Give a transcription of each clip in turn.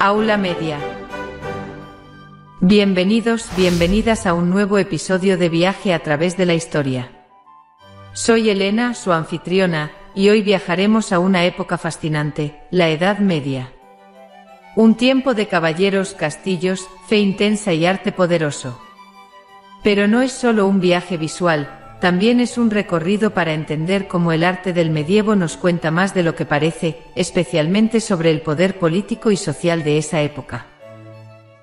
Aula Media. Bienvenidos, bienvenidas a un nuevo episodio de Viaje a través de la historia. Soy Elena, su anfitriona, y hoy viajaremos a una época fascinante, la Edad Media. Un tiempo de caballeros, castillos, fe intensa y arte poderoso. Pero no es solo un viaje visual, también es un recorrido para entender cómo el arte del medievo nos cuenta más de lo que parece, especialmente sobre el poder político y social de esa época.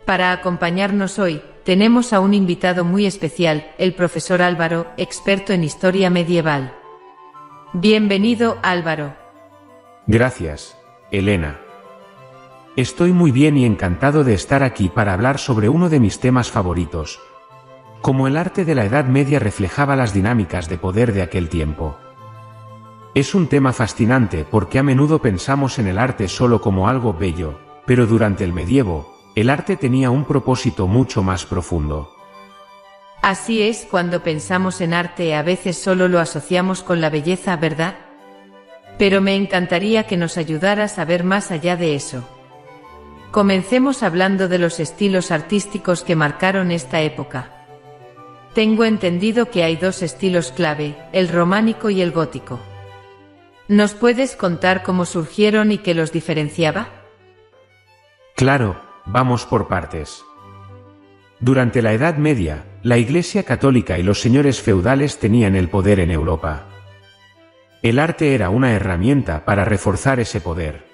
Para acompañarnos hoy, tenemos a un invitado muy especial, el profesor Álvaro, experto en historia medieval. Bienvenido, Álvaro. Gracias, Elena. Estoy muy bien y encantado de estar aquí para hablar sobre uno de mis temas favoritos. Cómo el arte de la Edad Media reflejaba las dinámicas de poder de aquel tiempo. Es un tema fascinante porque a menudo pensamos en el arte solo como algo bello, pero durante el medievo, el arte tenía un propósito mucho más profundo. Así es, cuando pensamos en arte a veces solo lo asociamos con la belleza, ¿verdad? Pero me encantaría que nos ayudaras a ver más allá de eso. Comencemos hablando de los estilos artísticos que marcaron esta época. Tengo entendido que hay dos estilos clave, el románico y el gótico. ¿Nos puedes contar cómo surgieron y qué los diferenciaba? Claro, vamos por partes. Durante la Edad Media, la Iglesia católica y los señores feudales tenían el poder en Europa. El arte era una herramienta para reforzar ese poder.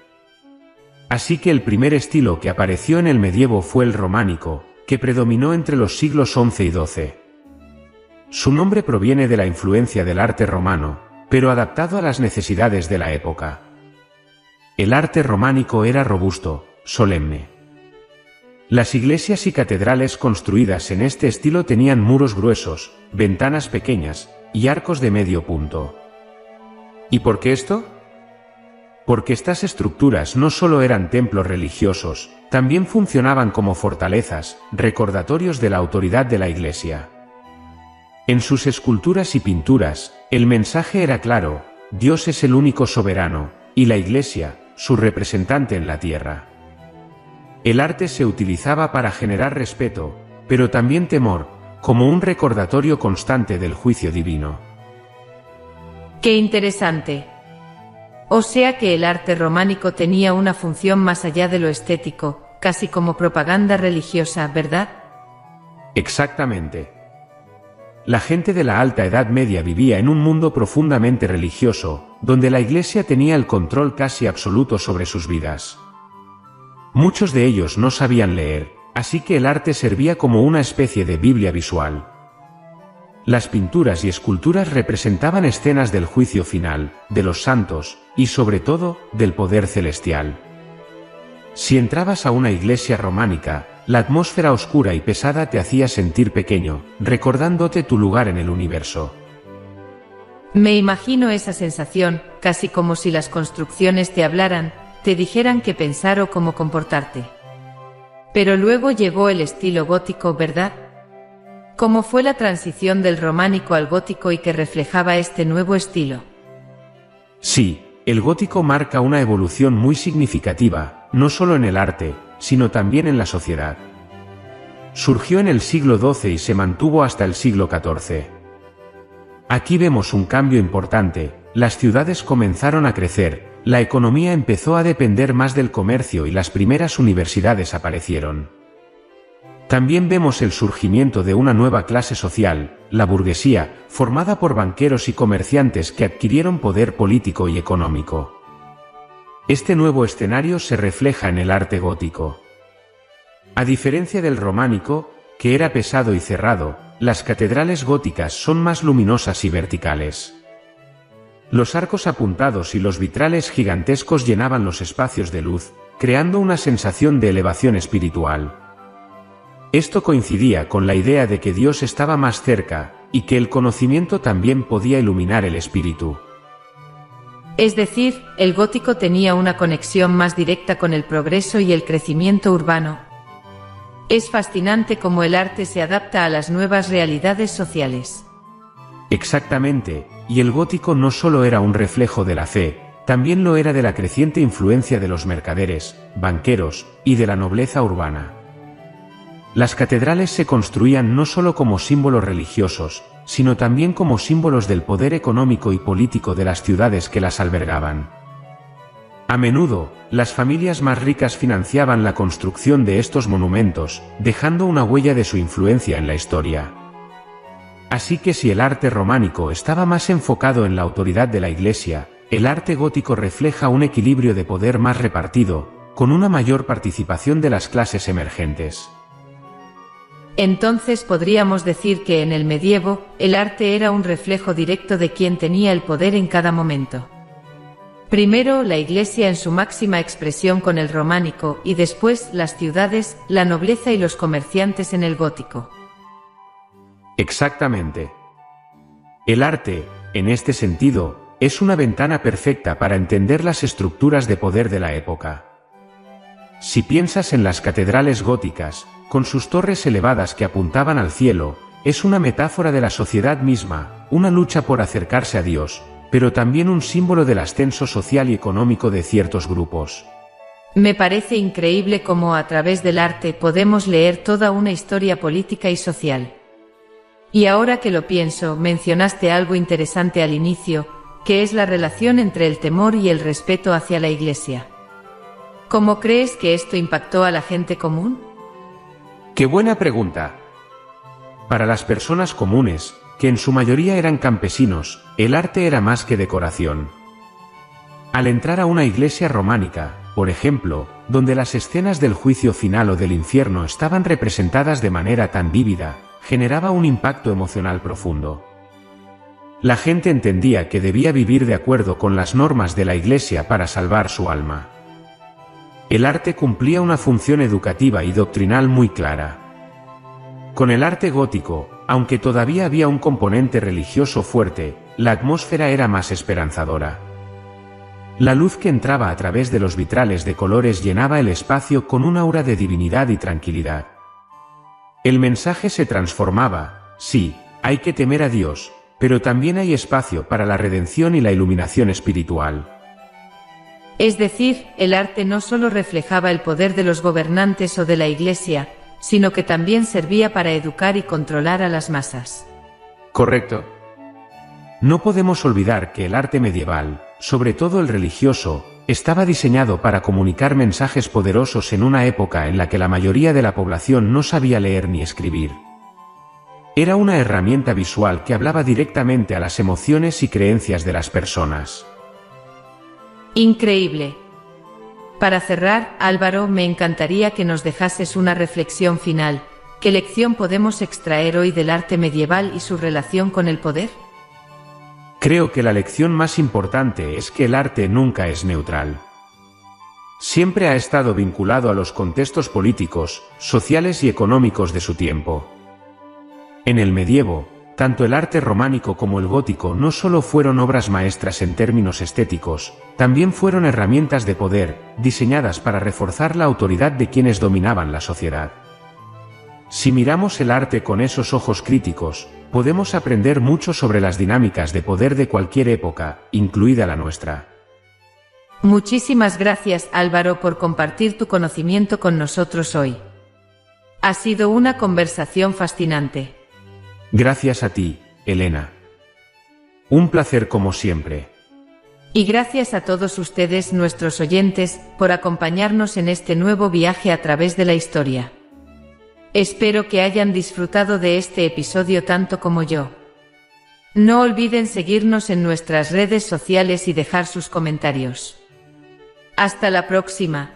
Así que el primer estilo que apareció en el medievo fue el románico, que predominó entre los siglos XI y XII. Su nombre proviene de la influencia del arte romano, pero adaptado a las necesidades de la época. El arte románico era robusto, solemne. Las iglesias y catedrales construidas en este estilo tenían muros gruesos, ventanas pequeñas y arcos de medio punto. ¿Y por qué esto? Porque estas estructuras no solo eran templos religiosos, también funcionaban como fortalezas, recordatorios de la autoridad de la iglesia. En sus esculturas y pinturas, el mensaje era claro: Dios es el único soberano, y la Iglesia, su representante en la tierra. El arte se utilizaba para generar respeto, pero también temor, como un recordatorio constante del juicio divino. ¡Qué interesante! O sea que el arte románico tenía una función más allá de lo estético, casi como propaganda religiosa, ¿verdad? Exactamente. La gente de la Alta Edad Media vivía en un mundo profundamente religioso, donde la Iglesia tenía el control casi absoluto sobre sus vidas. Muchos de ellos no sabían leer, así que el arte servía como una especie de Biblia visual. Las pinturas y esculturas representaban escenas del juicio final, de los santos, y sobre todo, del poder celestial. Si entrabas a una iglesia románica, la atmósfera oscura y pesada te hacía sentir pequeño, recordándote tu lugar en el universo. Me imagino esa sensación, casi como si las construcciones te hablaran, te dijeran qué pensar o cómo comportarte. Pero luego llegó el estilo gótico, ¿verdad? ¿Cómo fue la transición del románico al gótico y qué reflejaba este nuevo estilo? Sí, el gótico marca una evolución muy significativa, no solo en el arte, sino también en la sociedad. Surgió en el siglo XII y se mantuvo hasta el siglo XIV. Aquí vemos un cambio importante: las ciudades comenzaron a crecer, la economía empezó a depender más del comercio y las primeras universidades aparecieron. También vemos el surgimiento de una nueva clase social, la burguesía, formada por banqueros y comerciantes que adquirieron poder político y económico. Este nuevo escenario se refleja en el arte gótico. A diferencia del románico, que era pesado y cerrado, las catedrales góticas son más luminosas y verticales. Los arcos apuntados y los vitrales gigantescos llenaban los espacios de luz, creando una sensación de elevación espiritual. Esto coincidía con la idea de que Dios estaba más cerca, y que el conocimiento también podía iluminar el espíritu. Es decir, el gótico tenía una conexión más directa con el progreso y el crecimiento urbano. Es fascinante cómo el arte se adapta a las nuevas realidades sociales. Exactamente, y el gótico no solo era un reflejo de la fe, también lo era de la creciente influencia de los mercaderes, banqueros y de la nobleza urbana. Las catedrales se construían no solo como símbolos religiosos, sino también como símbolos del poder económico y político de las ciudades que las albergaban. A menudo, las familias más ricas financiaban la construcción de estos monumentos, dejando una huella de su influencia en la historia. Así que si el arte románico estaba más enfocado en la autoridad de la Iglesia, el arte gótico refleja un equilibrio de poder más repartido, con una mayor participación de las clases emergentes. Entonces podríamos decir que en el medievo, el arte era un reflejo directo de quien tenía el poder en cada momento. Primero la Iglesia en su máxima expresión con el románico y después las ciudades, la nobleza y los comerciantes en el gótico. Exactamente. El arte, en este sentido, es una ventana perfecta para entender las estructuras de poder de la época. Si piensas en las catedrales góticas, con sus torres elevadas que apuntaban al cielo, es una metáfora de la sociedad misma, una lucha por acercarse a Dios, pero también un símbolo del ascenso social y económico de ciertos grupos. Me parece increíble cómo a través del arte podemos leer toda una historia política y social. Y ahora que lo pienso, mencionaste algo interesante al inicio, que es la relación entre el temor y el respeto hacia la Iglesia. ¿Cómo crees que esto impactó a la gente común? ¡Qué buena pregunta! Para las personas comunes, que en su mayoría eran campesinos, el arte era más que decoración. Al entrar a una iglesia románica, por ejemplo, donde las escenas del juicio final o del infierno estaban representadas de manera tan vívida, generaba un impacto emocional profundo. La gente entendía que debía vivir de acuerdo con las normas de la iglesia para salvar su alma. El arte cumplía una función educativa y doctrinal muy clara. Con el arte gótico, aunque todavía había un componente religioso fuerte, la atmósfera era más esperanzadora. La luz que entraba a través de los vitrales de colores llenaba el espacio con un aura de divinidad y tranquilidad. El mensaje se transformaba: sí, hay que temer a Dios, pero también hay espacio para la redención y la iluminación espiritual. Es decir, el arte no solo reflejaba el poder de los gobernantes o de la Iglesia, sino que también servía para educar y controlar a las masas. Correcto. No podemos olvidar que el arte medieval, sobre todo el religioso, estaba diseñado para comunicar mensajes poderosos en una época en la que la mayoría de la población no sabía leer ni escribir. Era una herramienta visual que hablaba directamente a las emociones y creencias de las personas. Increíble. Para cerrar, Álvaro, me encantaría que nos dejases una reflexión final. ¿Qué lección podemos extraer hoy del arte medieval y su relación con el poder? Creo que la lección más importante es que el arte nunca es neutral. Siempre ha estado vinculado a los contextos políticos, sociales y económicos de su tiempo. En el medievo, tanto el arte románico como el gótico no solo fueron obras maestras en términos estéticos, también fueron herramientas de poder, diseñadas para reforzar la autoridad de quienes dominaban la sociedad. Si miramos el arte con esos ojos críticos, podemos aprender mucho sobre las dinámicas de poder de cualquier época, incluida la nuestra. Muchísimas gracias, Álvaro, por compartir tu conocimiento con nosotros hoy. Ha sido una conversación fascinante. Gracias a ti, Elena. Un placer como siempre. Y gracias a todos ustedes, nuestros oyentes, por acompañarnos en este nuevo viaje a través de la historia. Espero que hayan disfrutado de este episodio tanto como yo. No olviden seguirnos en nuestras redes sociales y dejar sus comentarios. Hasta la próxima.